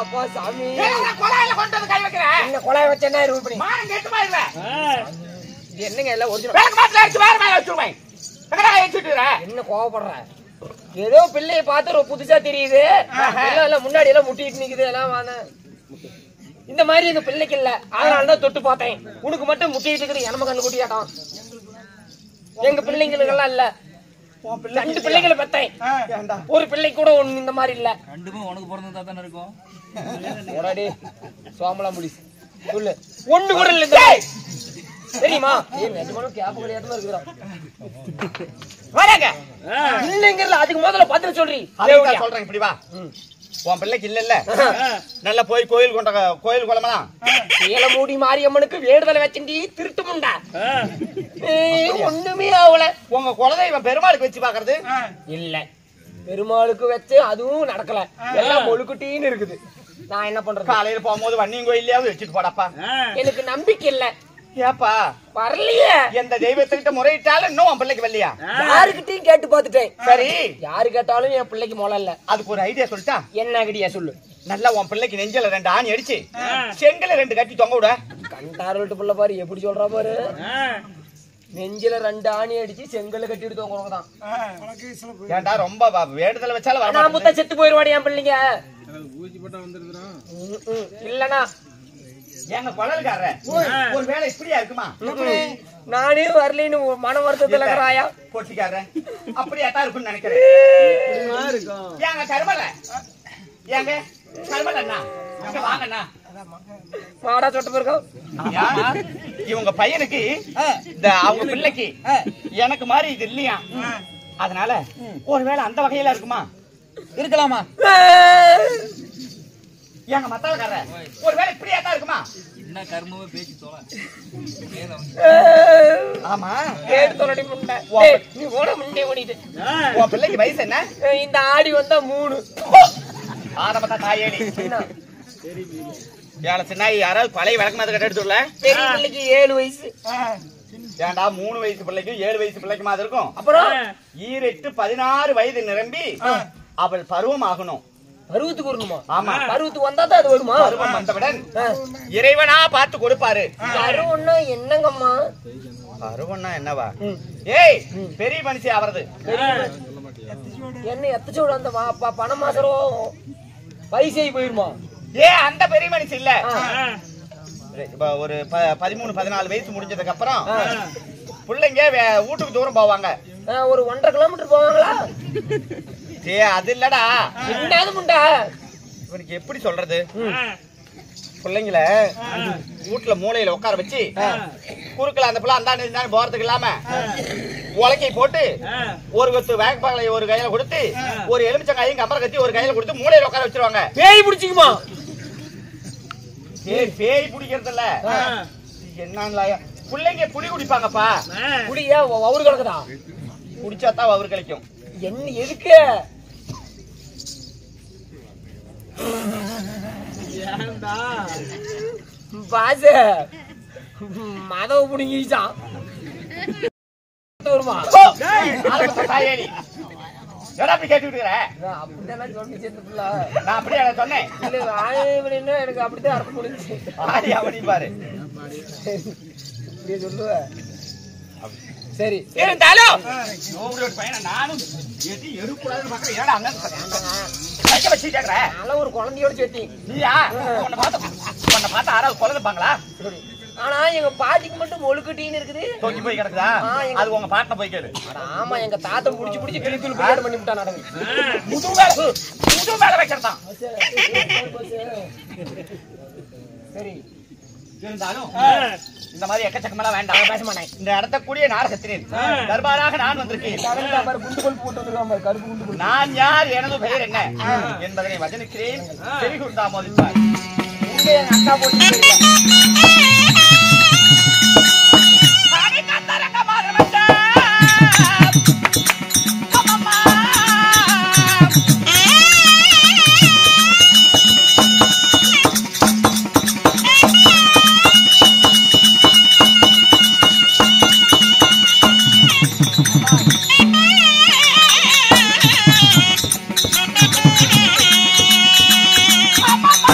அப்பா சாமி கொலாயில கொண்டு வந்து கை வைக்கிறேன். என்ன கொலாய் வச்ச என்ன ரூபி மானம் கெட்டு போயிருவேன். இது என்னங்க எல்லாம் ஒரிஜினல் வேலை மாட்டில அடிச்சு வேற மேல வச்சிருவேன். என்ன கோவப்படுற? ஏதோ பிள்ளையை பார்த்து புதுசா தெரியுது. எல்லாம் முன்னாடி எல்லாம் முட்டிட்டு நிக்குது எல்லாம். இந்த மாதிரி எங்க பிள்ளைக்கு இல்ல, அதனாலதான் தொட்டு பார்த்தேன். உனக்கு மட்டும் முட்டிட்டு இருக்குது, எனம கண்ணு குட்டியாட்டம். எங்க பிள்ளைங்களுக்கு எல்லாம் இல்ல. 2 பிள்ளைகளை பெத்தேன், ஒரு பிள்ளை கூட ஒண்ணு இந்த மாதிரி இல்ல. ரெண்டுமே உனக்கு பிறந்ததா தானே இருக்கும். ஓடாடி சோமலாம் புலி சொல்லு, ஒண்ணு கூட இல்ல தெரியுமா? நிஜமானும் கேப்ப கிடையாதுமா இருக்குறா. வரங்க இல்லங்கறல அதுக்கு முதல்ல பதில் சொல்றீ. அதுக்கு சொல்றேன், இப்படி வா. உன் பிள்ளைக்கு இல்ல நல்லா போய் கோயில் குளமெல்லாம் ஏல மூடி மாரியம்மனுக்கு வேடுதலை வச்சுண்டி திருட்டு முண்டா. ஒண்ணுமே ஆகல. உங்க குலதெய்வம் பெருமாளுக்கு வச்சு பாக்குறது இல்ல, பெருமாளுக்கு வச்சு அதுவும் நடக்கல. எல்லாம் ஒழுக்குட்டின்னு இருக்குது. நான் என்ன பண்றது? காலையில போகும்போது வன்னியம் கோயிலையாவது வச்சுட்டு போடாப்பா. எனக்கு நம்பிக்கை இல்ல. ஏப்பா வரலையே. எந்த தெய்வத்துக்கிட்ட முறையிட்டாலும் இன்னும் உன் பிள்ளைக்கு வரலையா? யாருக்கிட்டையும் கேட்டு பாத்துட்டேன். சரி, யாரு கேட்டாலும் என் பிள்ளைக்கு முளை இல்ல. அதுக்கு ஒரு ஐடியா சொல்லிட்டா? என்ன ஐடியா சொல்லு. நல்லா உன் பிள்ளைக்கு நெஞ்சில 2 ஆணி அடிச்சு செங்கல 2 கட்டி தொங்க விட. கண்டாரோட்டு புள்ள பாரு எப்படி சொல்றா பாரு. நெஞ்சில 2 ஆணி அடிச்சு செங்கல்ல கட்டிட்டு தொங்குறதான். ஏன்டா ரொம்ப வேடுதல வச்சாலும் வர நான் முத்த செத்து போயிருவாடி என் பிள்ளைங்க. இல்லனா எங்க குழல்கார ஒரு வேலை இப்படியா இருக்குமா? நானே வரலின்னு மன வருத்தத்துல இருக்கிறாயா? போட்டிக்கார அப்படியாட்டா இருக்கும்னு நினைக்கிறேன். ஏங்க கருமல, ஏங்க கருமல அண்ணா, வாங்கண்ணா மாடா சொட்டு போயிருக்கோம். இவங்க பையனுக்கு அவங்க பிள்ளைக்கு எனக்கு மாதிரி இது இல்லையா, அதனால ஒருவேளை அந்த வகையில இருக்குமா? இருக்கலாமா? ஏங்க மத்தாளக்கார ஒருவேளை இப்படியாட்டா இருக்குமா? என்ன கர்மமே பேச்சு தோல. ஆமா, கேடு தொலடி முண்டை. நீ ஓட முண்டே ஓடிட்டு. உன் பிள்ளைக்கு வயசு என்ன? இந்த ஆடி வந்தா 3. ஆரம்பத்தா தாயேடி ஏழை சின்ன யாராவது பழைய விளக்கமாத கட்ட எடுத்துள்ள. பெரிய பிள்ளைக்கு 7 வயசு. ஏண்டா 3 வயசு பிள்ளைக்கும் 7 வயசு பிள்ளைக்கு மாதிரி இருக்கும். அப்புறம் 16 வயது நிரம்பி அவள் பருவம் ஆகணும். பருவத்துக்கு வரணுமா? ஆமா, பருவத்துக்கு வந்தா தான் அது வருமா? பருவம் வந்தவுடன் இறைவனா பார்த்து கொடுப்பாரு. பருவம்னா என்னங்கம்மா? பருவம்னா என்னவா? ஏய், பெரிய மனுஷி ஆவறது. என்ன எத்தச்சோட அந்த பணம் மாசம் வயசே போயிருமா? அந்த பெரிய மனுஷி இல்ல. ஒரு 13-14 வயசு முடிஞ்சதுக்கு அப்புறம் பிள்ளைங்க வீட்டுக்கு தூரம் போவாங்க. ஒரு 1.5 கிலோமீட்டர் போவாங்களா? அது இல்லடா. என்னது முண்டா? இவனுக்கு எப்படி சொல்றது? பிள்ளைங்கள வீட்டுல மூளையில உட்கார வச்சு குறுக்கல அந்த பிள்ளை அந்த போறதுக்கு இல்லாம உலக்கை போட்டு ஒரு கொத்து வேகப்பாலை ஒரு கையில கொடுத்து ஒரு எலுமிச்சங்காயும் கம்பரை கத்தி ஒரு கையில கொடுத்து மூளையில உட்கார வச்சிருவாங்க. பேய் பிடிச்சிக்குமா? பேய் பிடிக்கிறது இல்ல. என்ன பிள்ளைங்க புடி குடிப்பாங்கப்பா. குடியா அவரு கிடக்குதா? குடிச்சாதான் அவரு கிடைக்கும். என்ன எதுக்கு? பாச மதவ புடிங்கிச்சான் வருமா? தாயேடி கேட்டு அப்படிதான் சொல்லி சேர்த்துல நான் அப்படியே சொன்னேன். இல்ல ஆயவனா எனக்கு அப்படித்தான் அர்த்தம் முடிஞ்சு. ஆடி அவனி பாரு இப்படியே சொல்லுவ. சரி இருந்தாலும் பையனை நானும் எருக்கூடாதுன்னு பாக்குறேன். ஏடா அங்க வச்சு கேக்குறேன். நல்ல ஒரு குழந்தையோட சேர்த்தி நீயா உன்னை பார்த்து ஆறாவது குழந்தைப்பாங்களா? ஆனா எங்க பாட்டிக்கு மட்டும் ஒழுக்கட்டின்னு இருக்குது. தொங்கி போய் கிடக்குதா? அது உங்க பாட்டின போய் கேளு. ஆமா, எங்க தாத்தம் புடிச்சு கிளித்தூள் பிரியாணி பண்ணி விட்டா நடந்து முது மேல வைக்கிறதான். சரி இருந்தாலும் இந்த மாதிரி எக்கச்சக்கமெல்லாம் வேண்டாம், பேச மாட்டேன். இந்த இடத்த கூடிய நாடகத்தினேன் தர்பாராக நான் வந்திருக்கேன். நான் யார், எனது பெயர் என்ன என்பதனை வசனிக்கிறேன். செவிகுண்டா மோதிப்பார். அக்கா போட்டு Mama!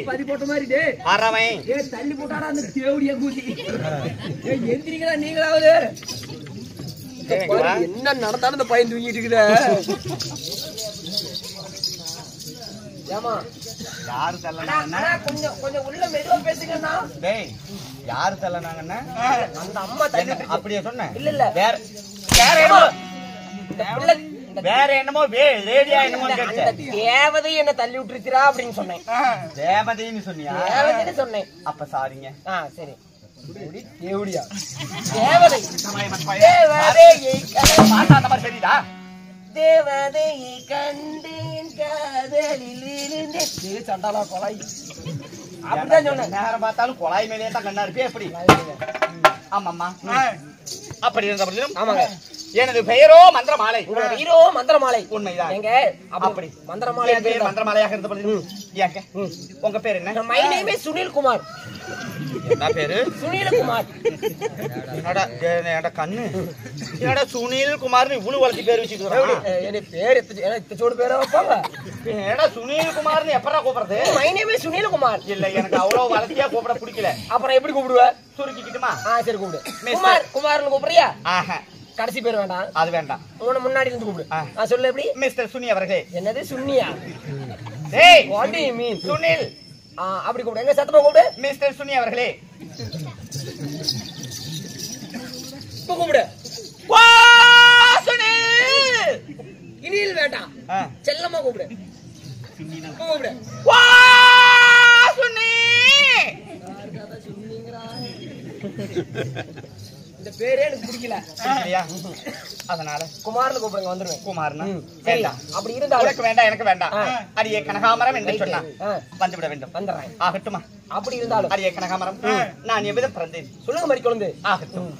பதி போட்ட மாதிரி டே ஆறாமை தள்ளி போட்டாடா அந்த தேவடியா கூதி எந்திரிங்களா நீங்களாவது என்ன நடந்தாலும் இந்த பையன் தூங்கிட்டு இருக்குத ஏமா யாரு தள்ளனாங்கண்ணா கொஞ்சம் கொஞ்சம் உள்ள மெதுவா பேசுங்கண்ணா டேய் யாரு தள்ளனாங்கண்ணா அந்த அம்மா தள்ளி அப்படியே சொன்னேன் இல்ல இல்ல வேற வேற என்னமோ ரேடியா என்னமோ தேவதை என்ன தள்ளி விட்டுருச்சுரா அப்படின்னு சொன்னேன் தேவதைன்னு சொன்னியா தேவதைன்னு சொன்னேன் அப்ப சாரிங்க சரி தேவடியா தேவதை தேவதையை அந்த மாதிரி சரிடா தேவதையை கண்டேன் காதலில் இருந்தே சண்டாலா கொலை அப்படிதான் சொன்னேன் நேரம் பார்த்தாலும் குழாய் மேலேயே தான் கண்ணா இருப்பே எப்படி ஆமாம்மா அப்படி இருந்த பொழுதும் ஆமாங்க எனது பெயரோ மந்திரமாலை ஹீரோ மந்திரமாலை உண்மைதான் எங்க அப்படி மந்திரமாலை பேர் மந்திரமாலையாக இருந்த பொழுதும் ஏங்க உங்க பேர் என்ன my name is Sunil Kumar என்ன பேரு சுனில் குமார் என்னடா கண்ணு என்னடா சுனில் குமார்னு இவ்வளவு வளர்ச்சி பேர் வச்சுக்கிறான் எனக்கு பேர் எத்தச்சோடு பேரை வைப்பாங்க என்னடா சுனில் குமார்னு எப்படா கூப்பிடுறது my name is Sunil Kumar இல்ல எனக்கு அவ்வளவு வளர்ச்சியா கூப்பிட பிடிக்கல அப்புறம் எப்படி கூப்பிடுவ சுருக்கிக்கிட்டுமா சரி கூப்பிடு குமார் குமார்னு கூப்பிடுறியா ஆஹா கடைசி பேர் வேண்டாம் அது வேண்டாம் உன முன்னாடி இருந்து கூப்பிடு சொல்லு எப்படி மிஸ்டர் சுனி அவர்களே என்னது சுன்னியா டேய் what to you mean Sunil அப்படி கூப்பிடு எங்க சத்தமா கூப்பிடு மிஸ்டர் சுனி அவர்களே இப்ப கூப்பிடு வா சுனில் இனியில் வேண்டாம் செல்லமா கூப்பிடு இப்ப கூப்பிடு வா சுனி இந்த பேரே எனக்கு பிடிக்கல அதனால குமார்னு கூப்பிடுங்க வந்துருவேன் குமார்னா வேண்டாம் அப்படி இருந்தா உனக்கு வேண்டாம் எனக்கு வேண்டாம் அடியே கனகாமரம் என்று சொன்னா வந்துவிட வேண்டும் வந்துடுறேன் ஆகட்டுமா அப்படி இருந்தாலும் அடியே கனகாமரம் நான் எவ்விதம் பிறந்தேன் சொல்லுங்க மாதிரி குழந்தை ஆகட்டும்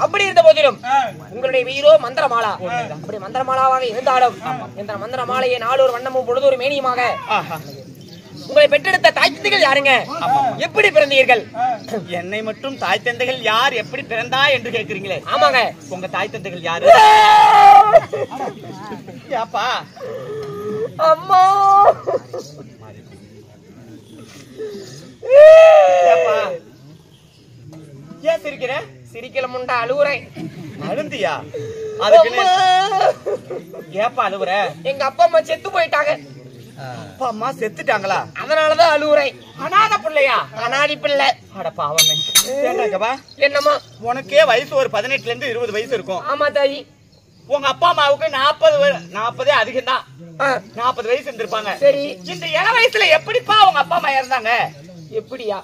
அப்படி இருந்த போதிலும் உங்களுடைய வீரோ மந்திரமாலா, அப்படி மந்திரமாலாவாக இருந்தாலும் இந்த மந்திரமாலையை நாளொரு வண்ணமும் பொழுதொரு மேனியுமாக உங்களை பெற்றெடுத்த தாய் தந்தைகள் யாருங்க? எப்படி பிறந்தீர்கள்? என்னை மட்டும் தாய் தந்தைகள் யார் எப்படி பிறந்தா என்று கேட்கிறீங்களே? ஆமாங்க. உங்க தாய் தந்தைகள் யாரு? ஏப்பா அம்மா ஏப்பா ஏன் சிரிக்கிற? சிரிக்கல முண்டா அழுவுறேன். அழுந்தியா? அதுக்கு ஏப்பா அழுவுற? எங்க அப்பா அம்மா செத்து போயிட்டாங்க. அப்பா அம்மா செத்துட்டாங்களா? அதனாலதான் அழுவுறேன். அனாத பிள்ளையா? அனாதி பிள்ளை. அட பாவமே. ஏண்டாங்கப்பா என்னம்மா? உனக்கே வயசு ஒரு 18ல இருந்து 20 வயசு இருக்கும். ஆமா தாயி. உங்க அப்பா அம்மாவுக்கு 40 அதிகம் தான். 40 வயசு இருந்திருப்பாங்க. சரி, இந்த இள வயசுல எப்படிப்பா உங்க அப்பா அம்மா இறந்தாங்க? எப்படியா?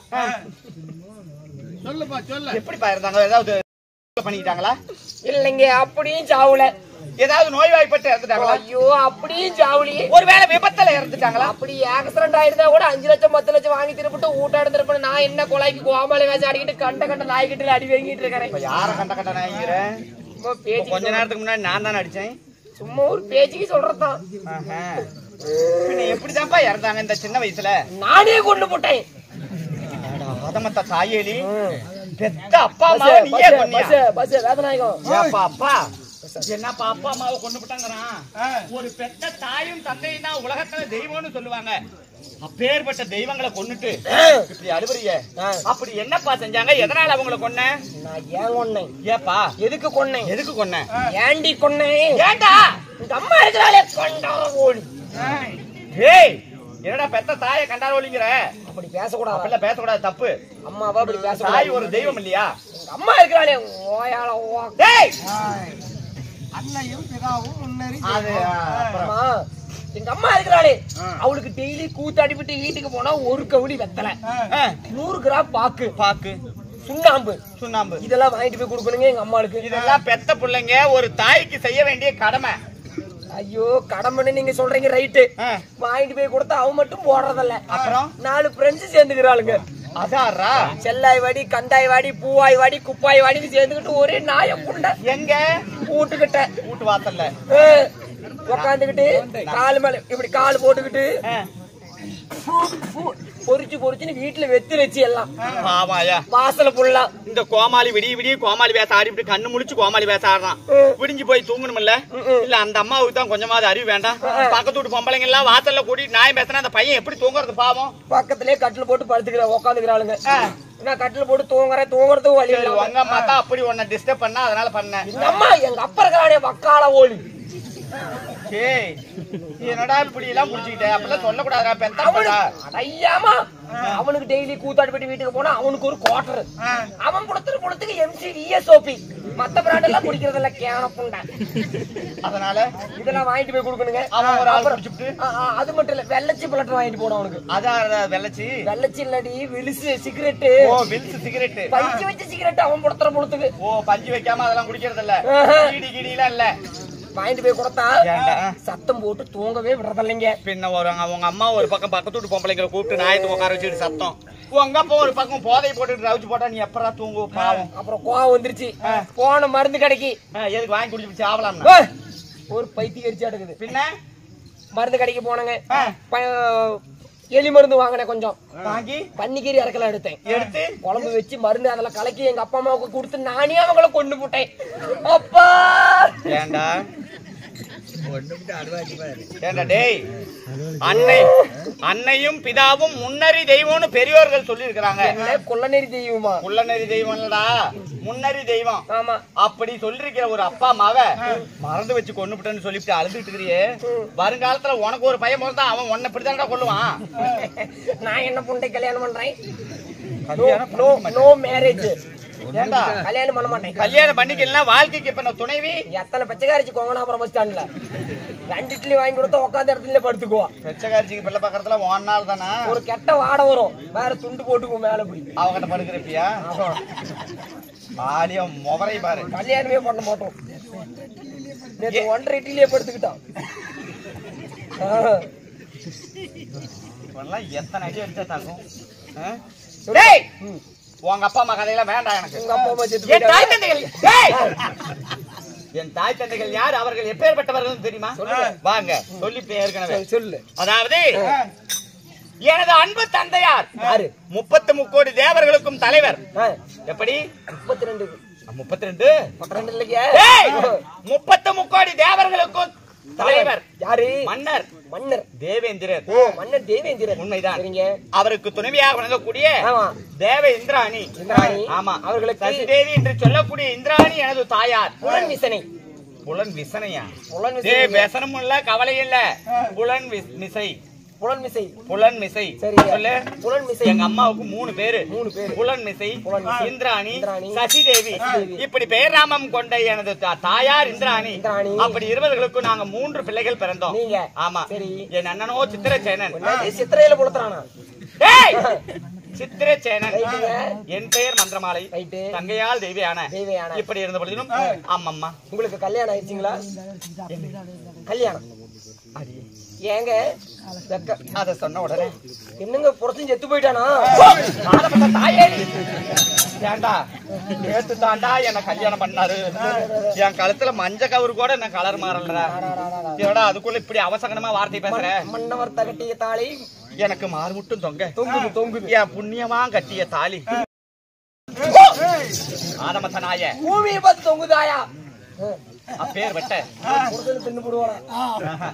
எப்படிப்பா இருந்தாங்க? ஏதாவது பண்ணிக்கிட்டாங்களா? இல்லைங்க, அப்படியும் சாவுல. ஏதாவது நோய்வாய்ப்பட்டு இறந்துட்டாங்களா? ஐயோ, அப்படியும் சாவுலியே. ஒருவேளை விபத்துல இறந்துட்டாங்களா? அப்படி ஆக்சிடென்ட் ஆயிருந்தா கூட 5 லட்சம் 10 லட்சம் வாங்கி திருப்பிட்டு ஊட்ட எடுத்துருப்பேன். நான் என்ன கொலைக்கு கோமாளி வேஷம் அடிக்கிட்டு கண்ட நாய்கிட்ட அடி வாங்கிட்டு இருக்கிறேன். யார கண்ட நாய்க்கிறேன்? கொஞ்ச நேரத்துக்கு முன்னாடி நான் தானே அடிச்சேன். சும்மா ஒரு பேச்சுக்கு சொல்றதான். எப்படிதான்ப்பா இறந்தாங்க இந்த சின்ன வயசுல? நானே கொண்டு போட்டேன். அதமத்த தாயேலி, பெத்த அப்பா அம்மாவை நீயே கொன்னியா? பஸ் வேதநாயகம். அப்பா என்னப்பா அப்பா அம்மாவை கொண்டு போட்டாங்கறான்? ஒரு பெத்த தாயும் தந்தையும் தான் உலகத்துல தெய்வம்னு சொல்லுவாங்க. அப்பேற்பட்ட தெய்வங்களை கொன்னுட்டு இப்படி அழுவறியே, அப்படி என்னப்பா செஞ்சாங்க? எதனால அவங்கள கொன்ன? நான் ஏன் கொன்னேன்? ஏப்பா எதுக்கு கொன்னேன்? எதுக்கு கொன்ன? ஏண்டி கொன்னேன்? ஏண்டா உங்க அம்மா இருக்கிறாளே கொண்டாரோலி. ஏய், என்னடா பெத்த தாயை கண்டாரோலிங்கற? அப்படி பேசக்கூடாது. அப்படி பேசக்கூடாது, தப்பு. அம்மாவா அப்படி பேசக்கூடாது. தாய் ஒரு தெய்வம் இல்லையா? உங்க அம்மா இருக்கிறாளே ஓயால ஓ. டேய், அன்னையும் பிதாவும் முன்னறி அது அம்மா, எங்க அம்மா இருக்கிறாளே, அவளுக்கு டெய்லி கூத்தாடிவிட்டு வீட்டுக்கு போனா ஒரு கவுளி வெத்தல, 100 கிராம் பாக்கு, சுண்ணாம்பு இதெல்லாம் வாங்கிட்டு போய் கொடுக்கணுங்க எங்க அம்மாளுக்கு. இதெல்லாம் பெத்த பிள்ளைங்க ஒரு தாய்க்கு செய்ய வேண்டிய கடமை. ஐயோ, கடமைன்னு நீங்க சொல்றீங்க, ரைட்டு. வாங்கிட்டு போய் கொடுத்தா அவ மட்டும் போடுறதில்ல. அப்புறம் 4 பிரெஞ்சு சேர்ந்துக்கிறாளுங்க. அதாரா செல்லாய் வாடி, கந்தாய் வாடி, பூவாய் வாடி, குப்பாய் வாடி சேர்ந்துக்கிட்டு ஒரே நாய புண்டை. எங்க? வீட்டுக்கிட்ட வீட்டு வாசல்ல உக்காந்துக்கிட்டு காலு மேல இப்படி கால் போட்டுக்கிட்டு பொறிச்சுன்னு வீட்டுல வெத்து வச்சு எல்லாம் வாசல புள்ளா. இந்த கோமாளி விடிய கோமாளி வேச ஆடிட்டு கண்ணு முழிச்சு கோமாளி வேச ஆடுறான். விடிஞ்சு போய் தூங்கணும் இல்ல? இல்ல அந்த அம்மாவுக்கு தான் கொஞ்சமாவது அறிவு வேண்டாம்? பக்கத்து வீட்டு பொம்பளைங்க எல்லாம் வாசல்ல கூட்டிட்டு நாய் பேசினா அந்த பையன் எப்படி தூங்குறது பாவம்? பக்கத்திலே கட்டில் போட்டு படுத்துக்கிற உட்காந்துக்கிறாளுங்க. நான் கட்டில் போட்டு தூங்குறதுக்கு வழி இல்லை. உங்க அம்மா தான் அப்படி உன்னை டிஸ்டர்ப் பண்ணா அதனால பண்ண. எங்க அம்மா எங்க அப்பா இருக்கிறானே வக்கால ஓலி. என்னடா இப்படி எல்லாம் புடிச்சுக்கிட்ட? அப்பெல்லாம் சொல்லக்கூடாதா? ஐயாமா, அவனுக்கு டெய்லி கூத்தாடி போயிட்டு வீட்டுக்கு போனா அவனுக்கு ஒரு குவார்டர். அவன் கொடுத்துக்கு MC ESOP மத்த பிராண்ட் எல்லாம் குடிக்கிறது இல்ல, கேன புண்டை. அதனால இதெல்லாம் வாங்கிட்டு போய் கொடுக்கணுங்க. அவன் ஒரு ஆள் குடிச்சிட்டு அது மட்டும் இல்ல, வெள்ளச்சி பிளட்டர் வாங்கிட்டு போனோம் அவனுக்கு. அதான் வெள்ளச்சி இல்லடி, வில்சு சிகரெட். ஓ, வில்சு சிகரெட், பஞ்சு வச்ச சிகரெட் அவன் பொழுதுக்கு. ஓ, பஞ்சு வைக்காம அதெல்லாம் குடிக்கிறது இல்ல, கீடிலாம் இல்ல. வாங்கிட்டு போய் கொடுத்தா சத்தம் போட்டு தூங்கவே விடுறதில்லைங்க. பின்ன உங்க அம்மா ஒரு பக்கம் பக்கத்து வீட்டு பொம்பளைங்களை கூப்பிட்டு நாயத்துக்கு உட்கார வச்சுட்டு சத்தம், உங்க அப்பா ஒரு பக்கம் போதை போட்டு ரவுச்சு போட்டா நீ எப்படா தூங்கு பாவம். அப்புறம் கோவம் வந்துருச்சு, போன மருந்து கடைக்கு. எதுக்கு வாங்கி குடிச்சு ஆவலாம்? ஒரு பைத்தியம் எரிச்சு அடுக்குது. பின்ன மருந்து கடைக்கு போனங்க, எலி மருந்து வாங்கினேன். கொஞ்சம் வாங்கி பன்னிக்கீரி இறக்கலாம் எடுத்து குழம்பு வச்சு மருந்து அதெல்லாம் கலக்கி எங்க அப்பா அம்மாவுக்கு கொடுத்து நானே அவங்கள கொண்டு போட்டேன். அப்பா ஏண்டா டேய், அன்னையும் பிதாவும் முன்னறி தெய்வம்னு பெரியோர்கள் சொல்லி இருக்கிறாங்க. குள்ளநெறி தெய்வமா? குள்ளநெறி தெய்வம் இல்லடா, முன்னறி தெய்வம். ஆமா, அப்படி சொல்லிருக்கிற ஒரு அப்பா அம்மாவை மறந்து வச்சு கொண்டுபிட்டேன்னு சொல்லிட்டு அழுதுட்டு இருக்கிறியே, வருங்காலத்துல உனக்கு ஒரு பையன் போறதா அவன் உன்னை இப்படித்தான்டா கொள்ளுவான். நான் என்ன புண்டை கல்யாணம் பண்றேன்? No marriage. ஏண்டா கல்யாணம் பண்ண மாட்டேன். கல்யாணம் பண்ணிக்கலாம், வாழ்க்கைக்கு இப்ப நான் துணைவி. எத்தனை பச்சைக்காரிச்சு கோங்கனாபுரம் பஸ் ஸ்டாண்ட்ல 2 இட்லி வாங்கி கொடுத்தா உட்காந்து இடத்துல படுத்துக்குவா. பச்சைக்காரிச்சிக்கு பிள்ளை பக்கத்துல 1 நாள் தானா? ஒரு கெட்ட வாடை வரும், வேற துண்டு போட்டுக்குவோம் மேல போய். அவகிட்ட படுக்கிறப்பியா? ஆலியம் முகரை பாரு. கல்யாணமே பண்ண மாட்டோம். நேற்று 1.5 இட்லியே படுத்துக்கிட்டான். எத்தனை அடி அடிச்சா தாக்கும்? உங்க அப்பா அம்மா கதையெல்லாம் வேண்டாம் எனக்கு. உங்க அப்பா அம்மா செத்து என் தாய் தந்தைகள், என் தாய் தந்தைகள் யார், அவர்கள் எப்பேற்பட்டவர்கள் தெரியுமா? வாங்க சொல்லி ஏற்கனவே சொல்லு. அதாவது எனது அன்பு தந்தையார் 33 கோடி தேவர்களுக்கும் தலைவர். எப்படி 32 இல்லையா? 33 கோடி தேவர்களுக்கும் தலைவர் யாரு? மன்னர் மன்னர் தேவேந்திரர். ஓ மன்னர் தேவேந்திரர். உண்மைதான். சரிங்க. அவருக்கு துணைவியாக வழங்கக்கூடிய ஆமா தேவ இந்திராணி. இந்திராணி. ஆமா. அவர்களுக்கு சசிதேவி என்று சொல்லக்கூடிய இந்திராணி எனது தாயார். புலன் விசனை. புலன் விசனையா? புலன் டேய் விசனை. விசனம் இல்ல, கவலை இல்ல. புலன் மிசை. புலன் மிசை. புலன் மிசை. சரி சொல்லு. புலன் மிசை. எங்க அம்மாவுக்கு 3 பேரு. 3 பேரு. புலன் மிசை, புலன் மிசை, இந்திராணி, இந்திராணி, சசிதேவி. இப்படி பெயர் நாமம் கொண்ட எனது தாயார் இந்திராணி. இந்திராணி. அப்படி இருவர்களுக்கும் நாங்க 3 பிள்ளைகள் பிறந்தோம். நீங்க? ஆமா. சரி. என் அண்ணனோ சித்திரசேனன். சித்திரையில புலத்துறானா? டேய் சித்திரசேனன். ரைட்டுங்க. என் பெயர் மந்திரமாலை. ரைட்டு. தங்கையால் தெய்வயான. தேவையான. இப்படி இருந்த பொழுதிலும் அம்மம்மா உங்களுக்கு கல்யாணம் ஆயிடுச்சுங்களா? கல்யாணம் ஏங்க அத சொன்ன உடனே என்னங்க புறத்தும் செத்து போயிட்டானா? ஏண்டா நேத்து தாண்டா என்ன கல்யாணம் பண்ணாரு. என் கழுத்துல மஞ்ச கவுரு கூட என்ன கலர் மாறலடா. ஏடா அதுக்குள்ள இப்படி அவசகனமா வார்த்தை பேசுற. மன்னவர் தகட்டிய தாலி எனக்கு மாறு மட்டும் தொங்குது தொங்குது. என் புண்ணியமா கட்டிய தாலி ஆதமத்த நாய பூமியை பார்த்து தொங்குதாயா? அப்பேர் வட்ட புறத்துல தின்னு போடுவானா?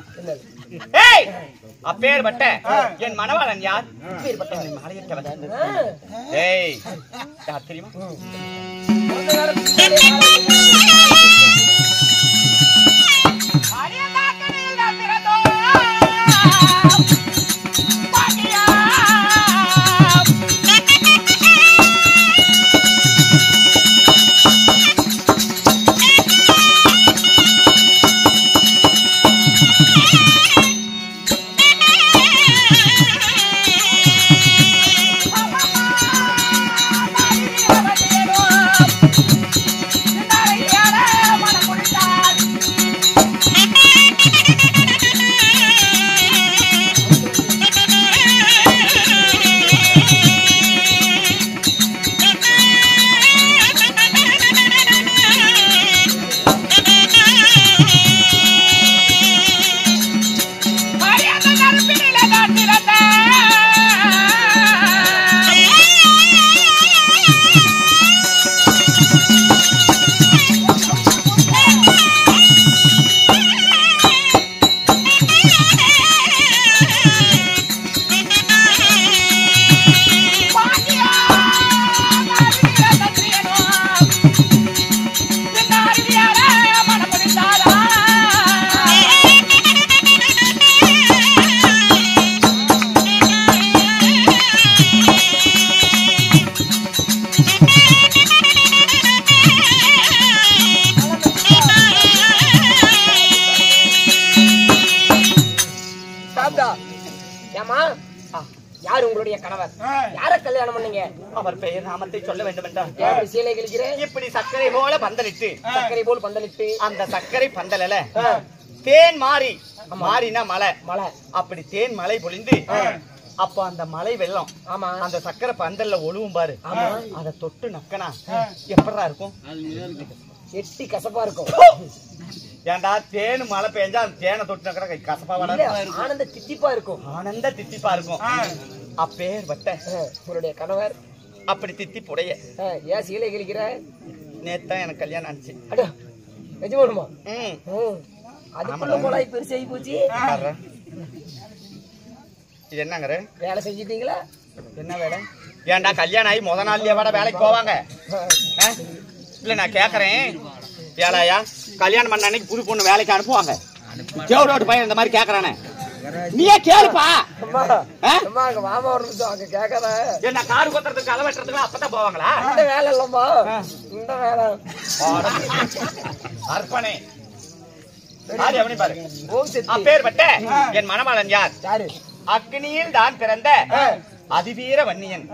அப்பேர் வட்ட என் மணவாளன் யார்? மாலையிட்டவன். ஏய் யார் தெரியுமா? யார் உங்களுடைய கணவர்? யார கல்யாணம் பண்ணீங்க? அவர் பெயர் நாமத்தை சொல்ல வேண்டும் என்றால் எப்படி சீலை கிழிக்கிறேன்? இப்படி சர்க்கரை போல பந்தலிட்டு சர்க்கரை போல் பந்தலிட்டு அந்த சர்க்கரை பந்தலல தேன் மாறி மாறினா மலை மலை அப்படி தேன் மலை பொழிந்து அப்ப அந்த மலை வெள்ளம் ஆமா அந்த சக்கரை பந்தல்ல ஒழுவும் பாரு. அத தொட்டு நக்கனா எப்படா இருக்கும்? எட்டி கசப்பா இருக்கும். ஏண்டா தேன் மழை பெஞ்சா அந்த தேனை தொட்டு நக்கனா கசப்பா ஆனந்த தித்திப்பா இருக்கும். ஆனந்த தித்திப்பா இருக்கும். அப்பேர் வட்ட உங்களுடைய கணவர் அப்படி தித்திப்புடைய ஏன் சீலை கிழிக்கிற? நேத்தான் எனக்கு கல்யாணம் ஆச்சு. அட நிஜமானுமா? அதுக்குள்ள போலாய் பெருசாகி போச்சு. இது என்னங்கிற வேலை செஞ்சிட்டீங்களா? என்ன வேலை? ஏன்டா கல்யாணம் ஆகி முத நாள்லயே வாட வேலைக்கு போவாங்க? இல்ல நான் கேக்குறேன் வேலையா கல்யாணம் பண்ண அன்னைக்கு புது பொண்ணு வேலைக்கு அனுப்புவாங்க. ஜெவரோடு பையன் இந்த மாதிரி கேக்குறானே நீயே கேளுப்பா. மாமா ஒரு நிமிஷம் அங்க கேட்காத. என்ன காடு கொத்துறதுக்கு களை வெட்டுறதுக்கு அப்பதான் போவாங்களா? இந்த வேலை இல்லம்மா இந்த வேலை அர்ப்பணே அப்பேற்பட்ட என் மணவாளன் யார்? அக்னியில் தான் பிறந்த அதிவீர வன்னியன்.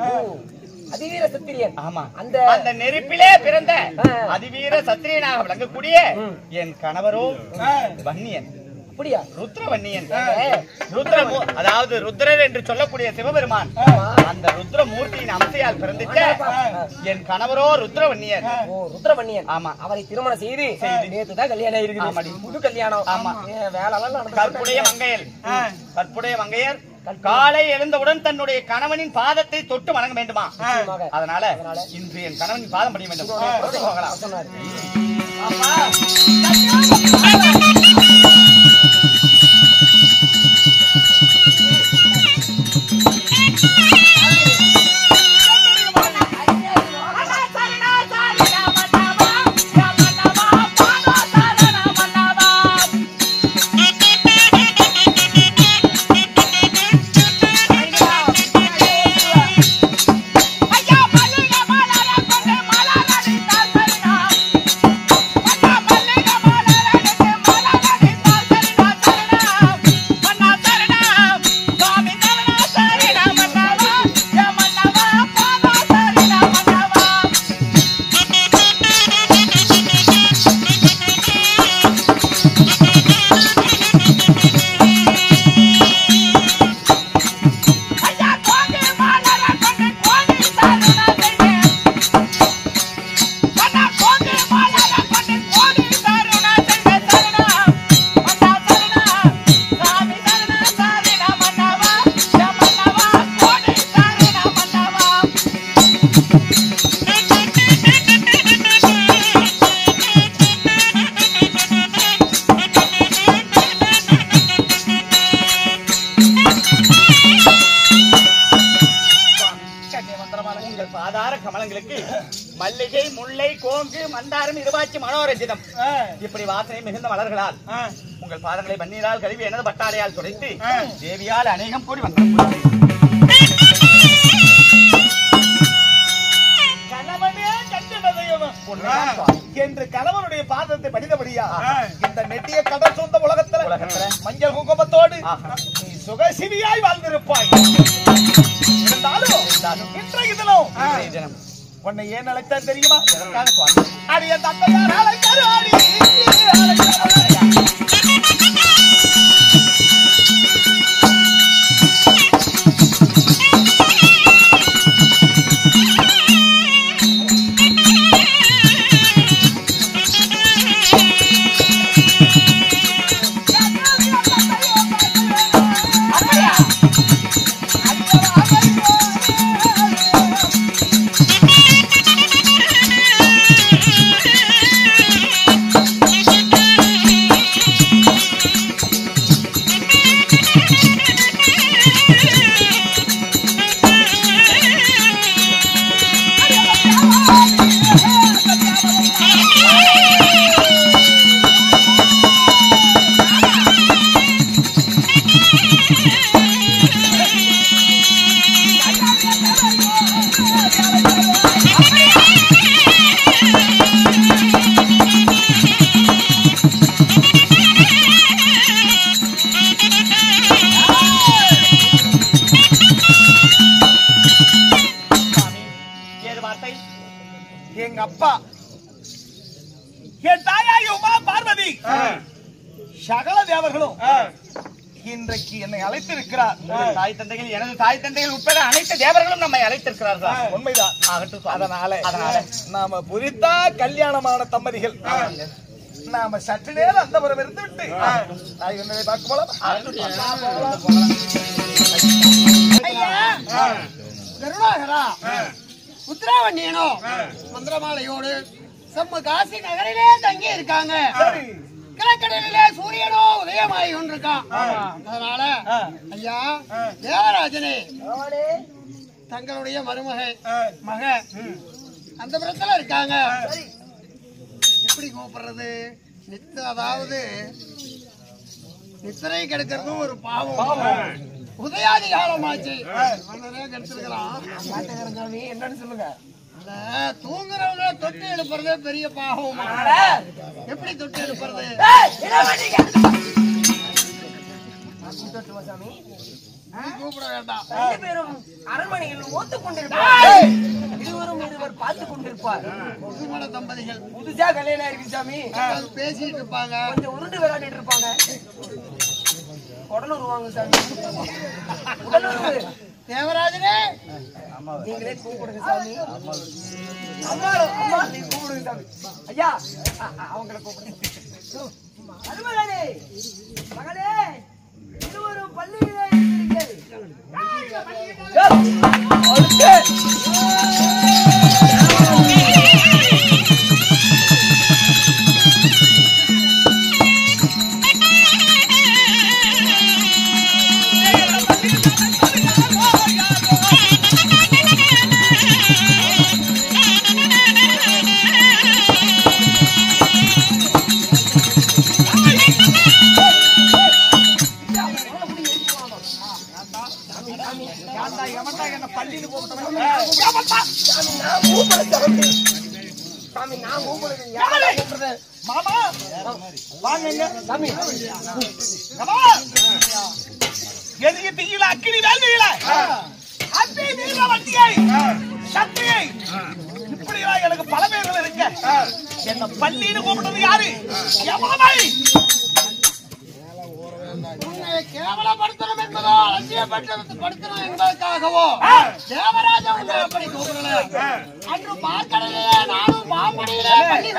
அதிவீர சத்திரியன். ஆமா அந்த அந்த நெருப்பிலே பிறந்த அதிவீர சத்திரியனாக விளங்கக்கூடிய என் கணவரோ வன்னியன். அப்படியா? ருத்ரவன்னியன். அதாவது ருத்ரர் என்று சொல்லக்கூடிய சிவபெருமான் அந்த ருத்ரமூர்த்தியின் அம்சையால் பிறந்துட்ட என் கணவரோ ருத்ரவன்னியன். ருத்ரவன்னியன். ஆமா அவரை திருமணம் செய்து நேத்துதான் கல்யாணம் இருக்குது. புது கல்யாணம். ஆமா வேலை எல்லாம் கற்புடைய மங்கையர் கற்புடைய மங்கையர் காலை எழுந்தவுடன் தன்னுடைய கணவனின் பாதத்தை தொட்டு வணங்க வேண்டுமா? அதனால இன்று என் கணவனின் பாதம் படிய வேண்டும். போகலாம். பாதங்களுக்கு மல்லிகை, முல்லை, கோங்கு, மந்தாரம், இருவாச்சி, மனோரஞ்சிதம் இப்படி வாசனை மிகுந்த மலர்களால் உங்கள் பாதங்களை பன்னீரால் கழுவி எனது பட்டாடையால் துடைத்து தேவியால் அநேகம் கூடி வந்தார். கணவனே கண்டினதையும் என்று கணவனுடைய பாதத்தை படித்தபடியா இந்த நெட்டிய கடல் சொந்த உலகத்துல மஞ்சள் குங்குமத்தோடு நீ சுகசிவியாய் வாழ்ந்திருப்பாய். இருந்தாலும் இன்றைய தினம் உன்னை ஏன் அழைத்தான் தெரியுமா? அடிய தந்தையார் அழைத்தாரு. எங்க அப்பா என் தாயாகி உமா பார்வதி சகல தேவர்களும் இன்றைக்கு என்னை அழைத்திருக்கிறார். தாய் தந்தைகள், எனது தாய் தந்தைகள் உட்பட அனைத்து தேவர்களும் நம்மை அழைத்திருக்கிறார்கள். உண்மைதான். ஆகட்டும். அதனால நாம புரித்தா கல்யாணமான தம்பதிகள் நாம சற்று நேரம் அந்த புறம் இருந்து விட்டு தாய் தந்தையை பார்க்க போலாம். கருணாகரா, உத்தராவண்யனோ மந்திரமாலையோடு செம்ம காசி நகரிலே தங்கி இருக்காங்க. கிழக்கடலிலே சூரியனோ உதயமாகி கொண்டிருக்கான். அதனால ஐயா தேவராஜனே, தங்களுடைய மக அந்த புறத்துல இருக்காங்க. எப்படி கூப்பிடுறது? அதாவது நித்திரை கெடுக்கிறதும் ஒரு பாவம். உதயாதி காலமாச்சு கெடுத்திருக்கிறான். என்னன்னு சொல்லுங்க. தூங்குறவங்க தொட்டு எழுப்புறதே பெரிய பாவம். எப்படி தொட்டு எழுப்புறது? கூப்பிட வேண்டாம். ரெண்டு பேரும் அரண்மனையில் ஓத்துக் கொண்டிருப்பார். இருவர் பார்த்துக் கொண்டிருப்பார். புதுமண தம்பதிகள் புதுசா கல்யாணம் இருக்கு சாமி. பேசிட்டு இருப்பாங்க, கொஞ்சம் உருண்டு விளையாடிட்டு இருப்பாங்க. உடல் உருவாங்க சாமி. உடல் உருவு. தேவராஜனே, நீங்களே கூப்பிடுங்க சாமி. அம்மா நீங்க கூப்பிடுங்க சாமி. ஐயா அவங்களை கூப்பிடுங்க. அருமகனே, மகனே, இருவரும் பள்ளியிலே இருக்கிறீர்கள். மாமா வாங்க சாமி. எதிரி தீயில அக்கினி வேள்வியில அத்தி நீல வண்டியை சக்தியை இப்படியா எனக்கு பல பேர்கள் இருக்க. என்ன பள்ளின்னு கூப்பிட்டது யாரு? யமனை. கேவலப்படுத்தணும் என்பதோ அலட்சியப்படுத்தணும் என்பதற்காகவோ தேவராஜா உங்களை எப்படி கூப்பிடல? அன்று பார்க்கடலையே நானும் பாம்படியிலே பண்ணி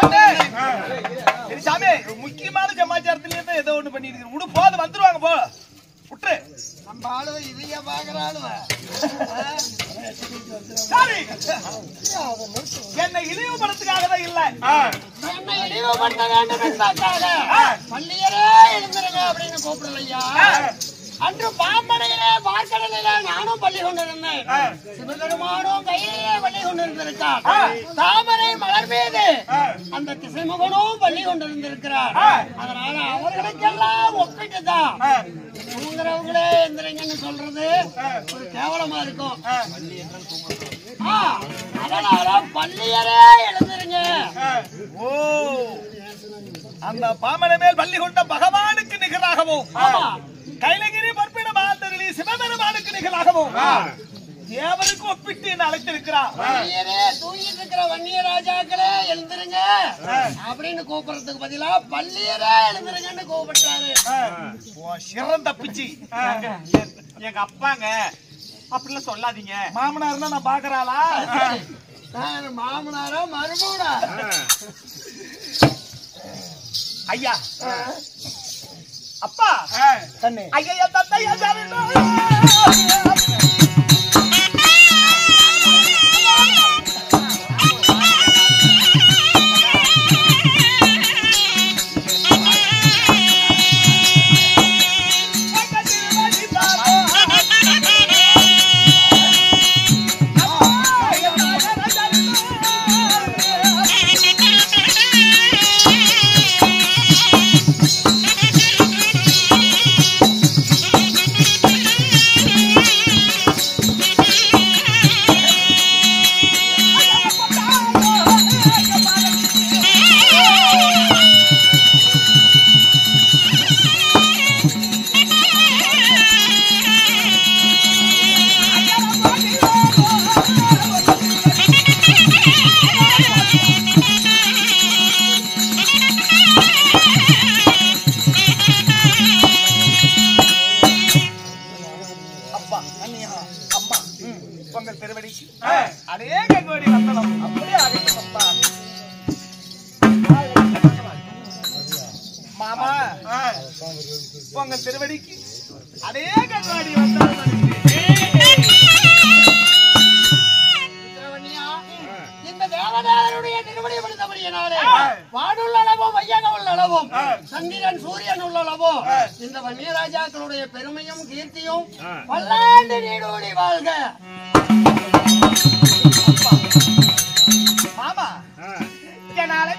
சரி சாமி, முக்கியமான சமாச்சாரத்துல இருந்து ஏதோ ஒண்ணு பண்ணிட்டு விடு. போது வந்துருவாங்க போ. விட்டு நம்ம ஆளுவ இதைய பாக்குறாளுவ. சாமி, என்னை இழிவுபடுத்துக்காக தான் இல்ல, என்னை இழிவுபடுத்த வேண்டும் என்பதற்காக பள்ளியரே எழுந்திருங்க அப்படின்னு கூப்பிடலையா? அன்று பாம்படையிலே பார்க்கடலே காலங்களில நானும் பள்ளி கொண்டிருந்தேன். சிவபெருமானும் கையிலே பள்ளி கொண்டிருந்திருக்கார். தாமரை மலர் மீது அந்த திசைமுகனும் பள்ளி கொண்டிருந்திருக்கிறார். அதனால அவர்களுக்கெல்லாம் ஒப்பிட்டுதான் தூங்குறவங்களே எந்திரிங்கன்னு சொல்றது ஒரு கேவலமா இருக்கும். அதனால பள்ளியரே எழுந்துருங்க. ஓ, அந்த பாமர மேல் பள்ளி கொண்ட பகவானுக்கு நிகராகவும் கைலகிரி பற்பிட மாந்தர்களி சிவபெருமானுக்கு நிகராகவும் தேவருக்கு ஒப்பிட்டு என்ன அழைத்திருக்கிறார். பள்ளியரே தூங்கிட்டு இருக்கிற வன்னிய ராஜாக்களே எழுந்துருங்க அப்படின்னு கூப்பிடுறதுக்கு பதிலா பள்ளியரே எழுந்துருங்கன்னு கூப்பிட்டாரு. சிறந்த பிச்சி எங்க அப்பாங்க அப்படிலாம் சொல்லாதீங்க. மாமனார்னா நான் பாக்குறாளா? மாமனாரா மருமூடா? ஐயா அப்பா கண்ணு ஐயா தத்தையா உங்கள் திருவடி அநேக கோடி வந்தனம் அப்படியே ஆகட்டும். மாமா உங்கள் திருவடிக்கு அநேக கோடி வந்தனம். இந்த தேவதாருடைய திருவடி படுத்தபடியினாலே வானுள்ள அளவும் வையக உள்ள அளவும் சந்திரன் சூரியன் உள்ள அளவும் இந்த வன்னிய ராஜாக்களுடைய பெருமையும் கீர்த்தியும் பல்லாண்டு நீடூடி வாழ்க. மாமா என்னால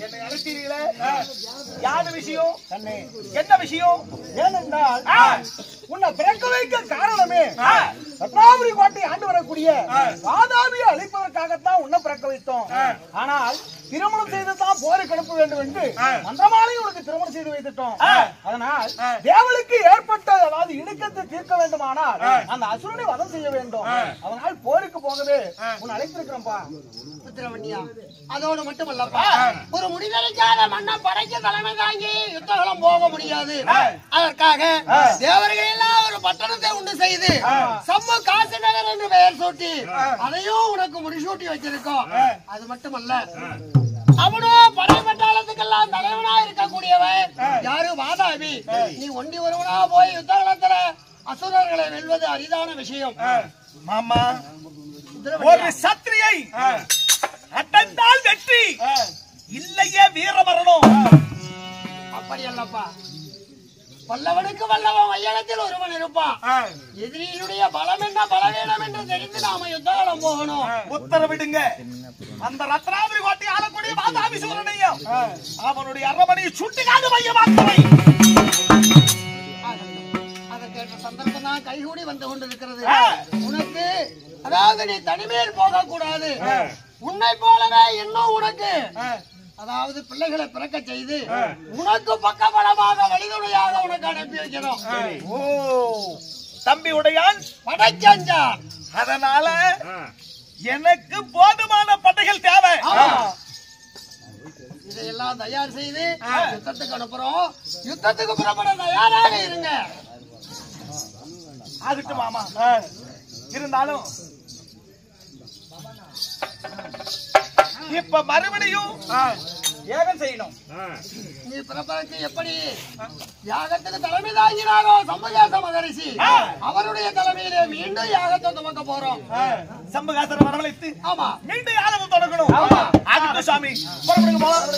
என்னை அழைத்தீர்களே, யாது விஷயம்? என்ன விஷயம்? ஏனென்றால் உன்னை பிறக்க வைக்க காரணமே ரத்னாபுரி கோட்டை ஆண்டு வரக்கூடிய வாதாபியை அழிப்பதற்காகத்தான் உன்னை பிறக்க வைத்தோம். ஆனால் திருமணம் செய்துதான் போருக்கு அனுப்ப வேண்டும் என்று மந்திரமாலை உனக்கு திருமணம் செய்து வைத்துட்டோம். அதனால் தேவனுக்கு ஏற்பட்ட அதாவது இடுக்கத்தை தீர்க்க வேண்டுமானால் அந்த அசுரனை வதம் செய்ய வேண்டும். அதனால் போருக்கு போகவே உன்னை அழைத்திருக்கிறோம்ப்பா. புத்திரவன்னியா, அதோடு மட்டுமல்லப்பா, ஒரு முடிவெடுக்காத மன்ன படைக்கு தலைமை தாங்கி யுத்தகலம் போக முடியாது. அதற்காக தேவர்கள் எல்லாம் ஒரு பட்டணத்தை உண்டு செய்து சம்மு காசி நகர் என்று பெயர் சூட்டி அதையும் உனக்கு முடிசூட்டி வச்சிருக்கோம். அது மட்டுமல்ல, அவனோ படை பட்டாளத்துக்கெல்லாம் தலைவனா இருக்கக்கூடியவன் யாரு? வாதாபி. நீ ஒண்டி ஒருவனா போய் யுத்தகலத்துல அசுரர்களை வெல்வது அரிதான விஷயம். மாமா, ஒரு சத்திரியை அட்டந்தால் வெற்றி, இல்லையே வீரமரணம். அப்படி அல்லப்பா, வல்லவனுக்கு வல்லவன் வையகத்தில் ஒருவன் இருப்பான். எதிரியினுடைய பலம் என்ன பலவீனம் என்று தெரிந்து நாம யுத்தகாலம் போகணும். உத்தரவிடுங்க. அந்த ரத்னாபுரி கோட்டை ஆளக்கூடிய வாதாபி சூரனையும் அவனுடைய அரண்மனையை சுட்டிக்காது மையமாக்குவை. அதற்கேற்ற சந்தர்ப்பம் தான் கைகூடி வந்து கொண்டிருக்கிறது. உனக்கு அதாவது நீ தனிமையில் போக கூடாது. உன்னை போலவே இன்னும் உனக்கு அதாவது பிள்ளைகளை பிறக்க செய்து உனக்கு பக்கபலமாக வழிதுணையாக உனக்கு அனுப்பி வைக்கிறோம். ஓ, தம்பி உடையான் படைக்கஞ்சான். அதனால எனக்கு போதுமான பட்டைகள் தேவை. இதையெல்லாம் தயார் செய்து யுத்தத்துக்கு அனுப்புறோம். யுத்தத்துக்கு புறப்பட தயாராக இருங்க. ஆகட்டு மாமா. இருந்தாலும் இப்ப மறுபடியும் ஏகம் செய்யணும். நீ பிறப்பதற்கு எப்படி யாகத்துக்கு தலைமை தாங்கினாரோ சம்பகாச மகரிஷி, அவருடைய தலைமையிலே மீண்டும் யாகத்தை துவக்க போறோம். சம்பகாசரை வரவழைத்து ஆமா, மீண்டும் யாகம் தொடங்கணும். ஆகட்டும் சாமி, புறப்படுங்க போலாம்.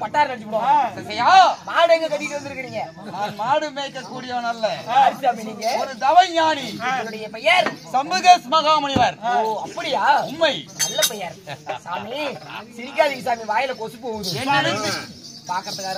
பட்டார் நடிச்சு மாடு எங்க கட்டிட்டு வந்திருக்கீங்க? நான் மாடு மேய்க்கக்கூடியவன் அல்ல, நீங்க ஒரு தவஞானி. என்னுடைய பெயர் சம்புகேஷ் மகாமுனிவர். ஓ அப்படியா? உண்மை. நல்ல பெயர் சாமி. சிரிக்காதீங்க சாமி, வாயில கொசு போகுது. பாக்கிறதுக்கார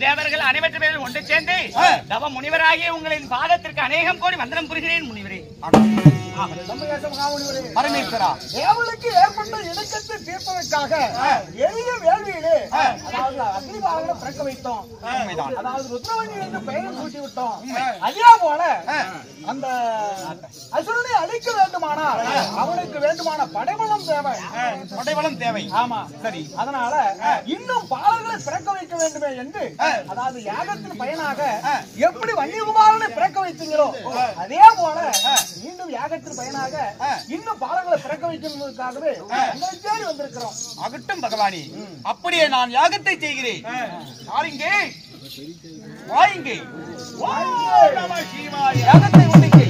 தேவர்கள் அனைவரும் பேரும் ஒன்று சேர்ந்து தவ முனிவராகிய உங்களின் பாதத்திற்கு அநேகம் கோடி வந்தனம் புரிகிறேன் முனிவரே. பரமேஸ்வரா, தேவனுக்கு ஏற்பட்ட இணக்கத்தை தீர்ப்பதற்காக எளிய வேள்வியிலே அதாவது அக்னிபாலனை பிறக்க வைத்தோம். அதாவது ருத்ரவணி என்று பெயரை சூட்டி விட்டோம். அதே போல அந்த அசுரனை அழிக்க வேண்டுமானால் அவனுக்கு வேண்டுமான படைபலம் தேவை. படைபலம் தேவை. ஆமா, சரி. அதனால இன்னும் பாலர்களை பிறக்க வைக்க வேண்டுமே என்று அதாவது யாகத்தின் பயனாக எப்படி வன்னியகுமாரனை பிறக்க வைத்தீங்களோ அதே போல மீண்டும் யாகத்தின் பயனாக இன்னும் பாலங்களை பிறக்க வைக்கிறதுக்காகவே உங்களை தேடி வந்திருக்கிறோம். அகட்டும் பகவானி, அப்படியே நான் யாகத்தை செய்கிறேன். யாரிங்கே வாயிங்கே யாகத்தை ஒன்றிக்கை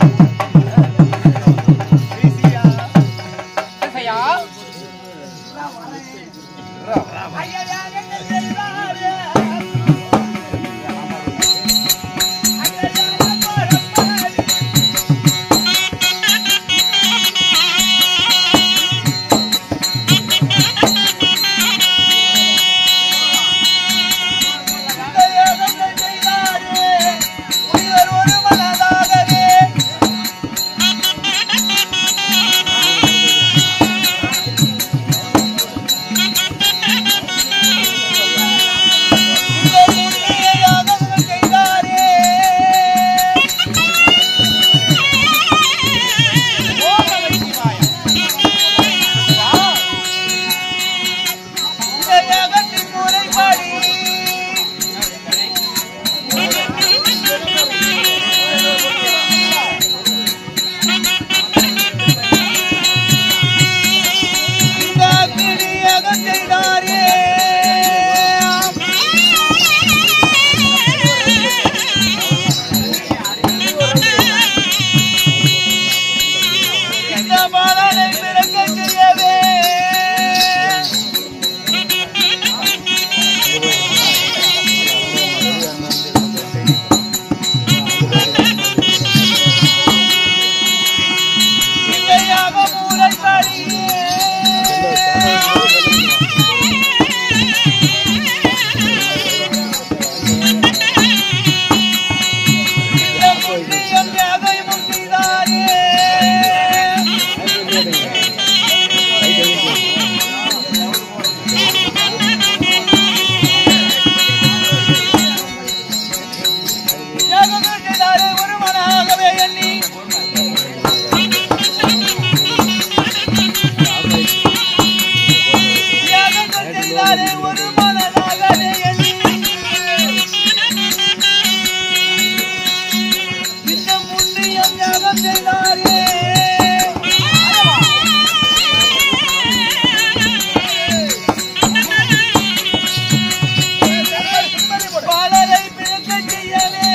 செய்தாரே ஒரு மனதாகவே எண்ணி இந்த புண்ணியம் ஞாபகம் செய்தாரே பாலரை பிறக்க செய்யவே